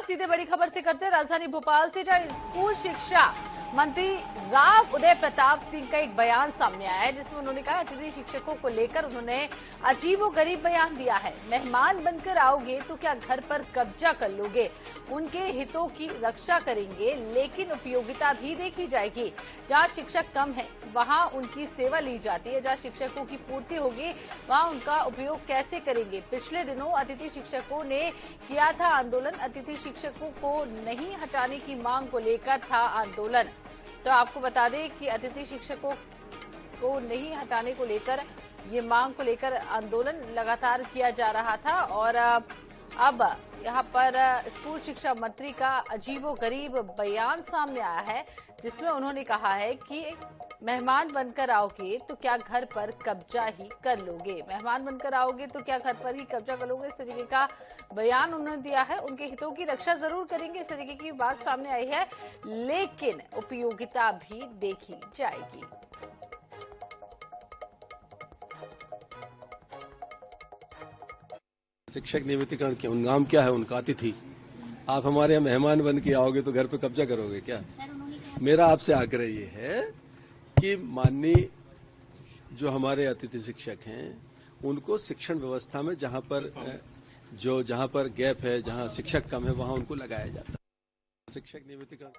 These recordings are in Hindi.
शुरुआत सीधे बड़ी खबर से करते हैं राजधानी भोपाल से, जहां स्कूल शिक्षा मंत्री राव उदय प्रताप सिंह का एक बयान सामने आया है, जिसमें उन्होंने कहा अतिथि शिक्षकों को लेकर उन्होंने अजीबोगरीब बयान दिया है। मेहमान बनकर आओगे तो क्या घर पर कब्जा कर लोगे, उनके हितों की रक्षा करेंगे लेकिन उपयोगिता भी देखी जाएगी। जहां शिक्षक कम है वहां उनकी सेवा ली जाती है, जहां शिक्षकों की पूर्ति होगी वहां उनका उपयोग कैसे करेंगे। पिछले दिनों अतिथि शिक्षकों ने किया था आंदोलन, अतिथि शिक्षकों को नहीं हटाने की मांग को लेकर था आंदोलन। तो आपको बता दें कि अतिथि शिक्षकों को नहीं हटाने को लेकर ये मांग को लेकर आंदोलन लगातार किया जा रहा था और अब यहाँ पर स्कूल शिक्षा मंत्री का अजीबोगरीब बयान सामने आया है, जिसमें उन्होंने कहा है कि मेहमान बनकर आओगे तो क्या घर पर कब्जा ही कर लोगे, मेहमान बनकर आओगे तो क्या घर पर ही कब्जा कर लोगे। इस तरीके का बयान उन्होंने दिया है। उनके हितों की रक्षा जरूर करेंगे, इस तरीके की बात सामने आई है, लेकिन उपयोगिता भी देखी जाएगी। शिक्षक नियमितीकरण के उनगाम क्या है उनका अतिथि। आप हमारे यहाँ मेहमान बन के आओगे तो घर पे कब्जा करोगे क्या। मेरा आपसे आग्रह ये है कि माननीय जो हमारे अतिथि शिक्षक हैं उनको शिक्षण व्यवस्था में जहां पर गैप है, जहां शिक्षक कम है, वहां उनको लगाया जाता है। शिक्षक नियमितीकरण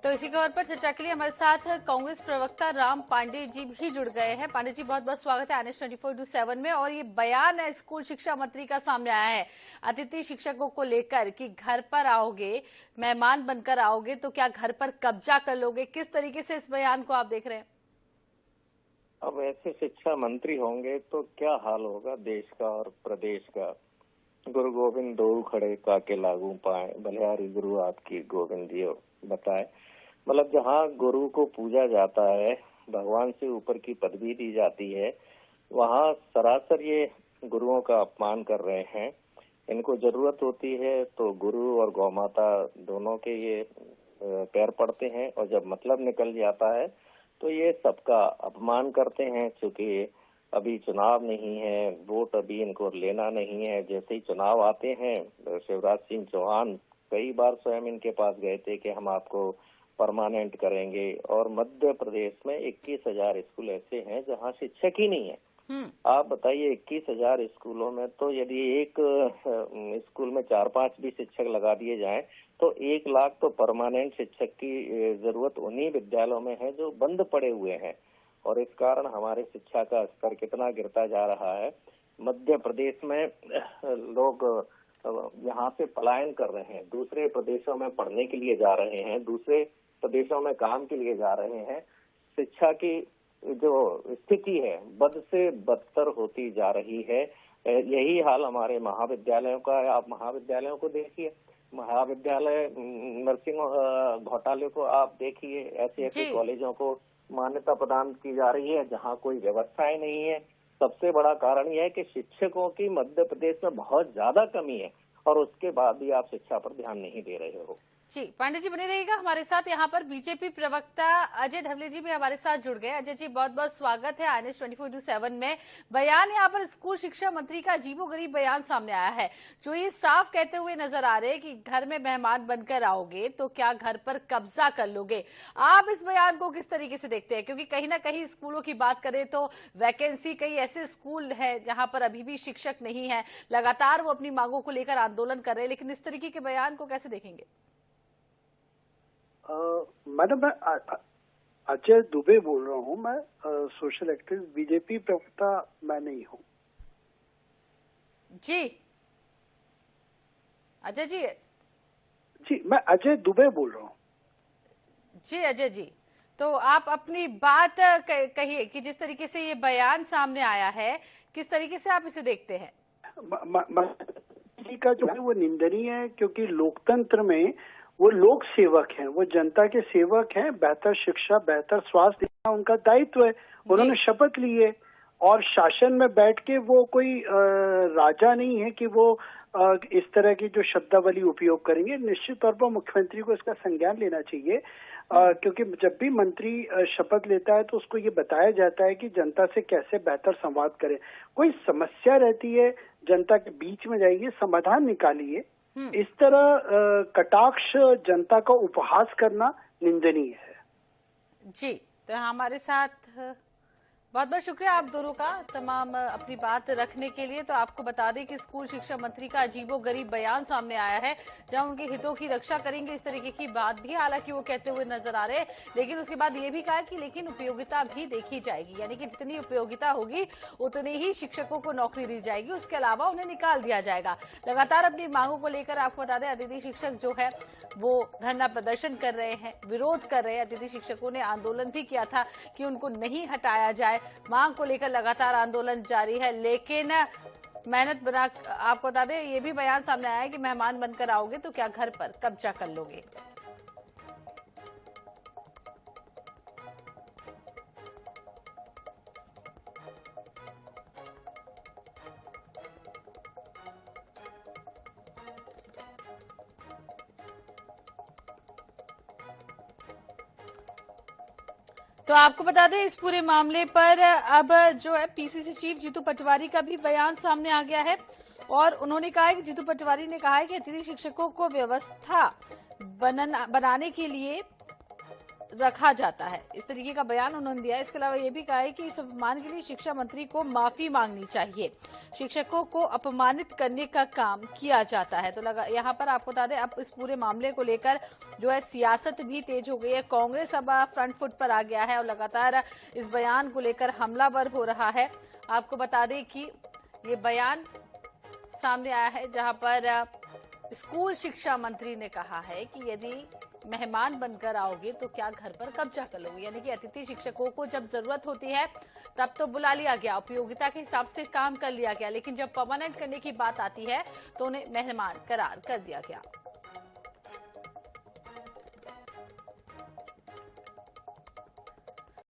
तो इसी खबर पर चर्चा के लिए हमारे साथ कांग्रेस प्रवक्ता राम पांडे जी भी जुड़ गए हैं। पांडे जी, बहुत बहुत स्वागत है NH 24/7 में। और ये बयान है स्कूल शिक्षा मंत्री का सामने आया है अतिथि शिक्षकों को लेकर कि घर पर आओगे, मेहमान बनकर आओगे तो क्या घर पर कब्जा कर लोगे। किस तरीके से इस बयान को आप देख रहे हैं? अब ऐसे शिक्षा मंत्री होंगे तो क्या हाल होगा देश का और प्रदेश का। गुरु गोविंद दो खड़े काके लागू पाए, बलिहारी गुरु आपकी गोविंद जी बताए। मतलब जहाँ गुरु को पूजा जाता है, भगवान से ऊपर की पदवी दी जाती है, वहाँ सरासर ये गुरुओं का अपमान कर रहे हैं। इनको जरूरत होती है तो गुरु और गौ माता दोनों के ये पैर पड़ते हैं, और जब मतलब निकल जाता है तो ये सबका अपमान करते हैं। चूंकि अभी चुनाव नहीं है, वोट अभी इनको लेना नहीं है, जैसे ही चुनाव आते हैं शिवराज सिंह चौहान कई बार स्वयं इनके पास गए थे कि हम आपको परमानेंट करेंगे। और मध्य प्रदेश में 21,000 स्कूल ऐसे हैं जहां शिक्षक ही नहीं है। आप बताइए 21,000 स्कूलों में तो यदि एक स्कूल में 4-5 भी शिक्षक लगा दिए जाएं तो 1 लाख तो परमानेंट शिक्षक की जरूरत उन्हीं विद्यालयों में है जो बंद पड़े हुए हैं। और इस कारण हमारे शिक्षा का स्तर कितना गिरता जा रहा है। मध्य प्रदेश में लोग यहाँ से पलायन कर रहे हैं, दूसरे प्रदेशों में पढ़ने के लिए जा रहे हैं, दूसरे प्रदेशों में काम के लिए जा रहे हैं। शिक्षा की जो स्थिति है बद से बदतर होती जा रही है। यही हाल हमारे महाविद्यालयों का है। आप महाविद्यालयों को देखिए, महाविद्यालय नर्सिंग घोटाले को आप देखिए, ऐसे कॉलेजों को मान्यता प्रदान की जा रही है जहाँ कोई व्यवस्थाएं नहीं है। सबसे बड़ा कारण यह है कि शिक्षकों की मध्य प्रदेश में बहुत ज्यादा कमी है, और उसके बाद भी आप शिक्षा पर ध्यान नहीं दे रहे हो। जी, पांडे जी बने रहिएगा हमारे साथ। यहाँ पर बीजेपी प्रवक्ता अजय ढवले जी भी हमारे साथ जुड़ गए। अजय जी, बहुत बहुत स्वागत है NH 24/7 में। बयान यहाँ पर स्कूल शिक्षा मंत्री का अजीबोगरीब बयान सामने आया है, जो ये साफ कहते हुए नजर आ रहे हैं कि घर में मेहमान बनकर आओगे तो क्या घर पर कब्जा कर लोगे। आप इस बयान को किस तरीके से देखते हैं? क्योंकि कहीं ना कहीं स्कूलों की बात करें तो वैकेंसी, कई ऐसे स्कूल है जहाँ पर अभी भी शिक्षक नहीं है, लगातार वो अपनी मांगों को लेकर आंदोलन कर रहे हैं, लेकिन इस तरीके के बयान को कैसे देखेंगे? मैडम, मैं अजय दुबे बोल रहा हूँ। मैं सोशल एक्टिविस्ट, बीजेपी प्रवक्ता मैं नहीं हूँ। जी अजय जी। जी, मैं अजय दुबे बोल रहा हूँ। जी अजय जी, तो आप अपनी बात कहिए कि जिस तरीके से ये बयान सामने आया है, किस तरीके से आप इसे देखते हैं? का जो है वो निंदनीय है, क्योंकि लोकतंत्र में वो लोक सेवक हैं, वो जनता के सेवक हैं। बेहतर शिक्षा, बेहतर स्वास्थ्य देना उनका दायित्व है। उन्होंने शपथ ली है और शासन में बैठ के वो कोई राजा नहीं है कि वो इस तरह की जो शब्दावली उपयोग करेंगे। निश्चित तौर पर मुख्यमंत्री को इसका संज्ञान लेना चाहिए, क्योंकि जब भी मंत्री शपथ लेता है तो उसको ये बताया जाता है कि जनता से कैसे बेहतर संवाद करें। कोई समस्या रहती है जनता के बीच में जाइए, समाधान निकालिए। इस तरह कटाक्ष जनता का उपहास करना निंदनीय है। जी, तो हमारे साथ बहुत बहुत शुक्रिया आप दोनों का तमाम अपनी बात रखने के लिए। तो आपको बता दें कि स्कूल शिक्षा मंत्री का अजीबोगरीब बयान सामने आया है, जहां उनके हितों की रक्षा करेंगे इस तरीके की बात भी हालांकि वो कहते हुए नजर आ रहे हैं, लेकिन उसके बाद ये भी कहा कि लेकिन उपयोगिता भी देखी जाएगी, यानी कि जितनी उपयोगिता होगी उतनी ही शिक्षकों को नौकरी दी जाएगी, उसके अलावा उन्हें निकाल दिया जाएगा। लगातार अपनी मांगों को लेकर आपको बता दें अतिथि शिक्षक जो है वो धरना प्रदर्शन कर रहे हैं, विरोध कर रहे हैं। अतिथि शिक्षकों ने आंदोलन भी किया था कि उनको नहीं हटाया जाए। मांग को लेकर लगातार आंदोलन जारी है, लेकिन मेहनत बना आपको बता दें ये भी बयान सामने आया है कि मेहमान बनकर आओगे तो क्या घर पर कब्जा कर लोगे। तो आपको बता दें इस पूरे मामले पर अब जो है पीसीसी चीफ जीतू पटवारी का भी बयान सामने आ गया है और उन्होंने कहा है कि जीतू पटवारी ने कहा है कि अतिथि शिक्षकों को व्यवस्था बनाने के लिए रखा जाता है, इस तरीके का बयान उन्होंने दिया। इसके अलावा ये भी कहा है कि इस अपमान के लिए शिक्षा मंत्री को माफी मांगनी चाहिए, शिक्षकों को अपमानित करने का काम किया जाता है। तो यहाँ पर आपको बता दें अब इस पूरे मामले को लेकर जो है सियासत भी तेज हो गई है, कांग्रेस अब फ्रंट फुट पर आ गया है और लगातार इस बयान को लेकर हमलावर हो रहा है। आपको बता दें कि ये बयान सामने आया है जहां पर स्कूल शिक्षा मंत्री ने कहा है कि यदि मेहमान बनकर आओगे तो क्या घर पर कब्जा कर लोगे, यानी कि अतिथि शिक्षकों को जब जरूरत होती है तब तो बुला लिया गया, उपयोगिता के हिसाब से काम कर लिया गया, लेकिन जब परमानेंट करने की बात आती है तो उन्हें मेहमान करार कर दिया गया।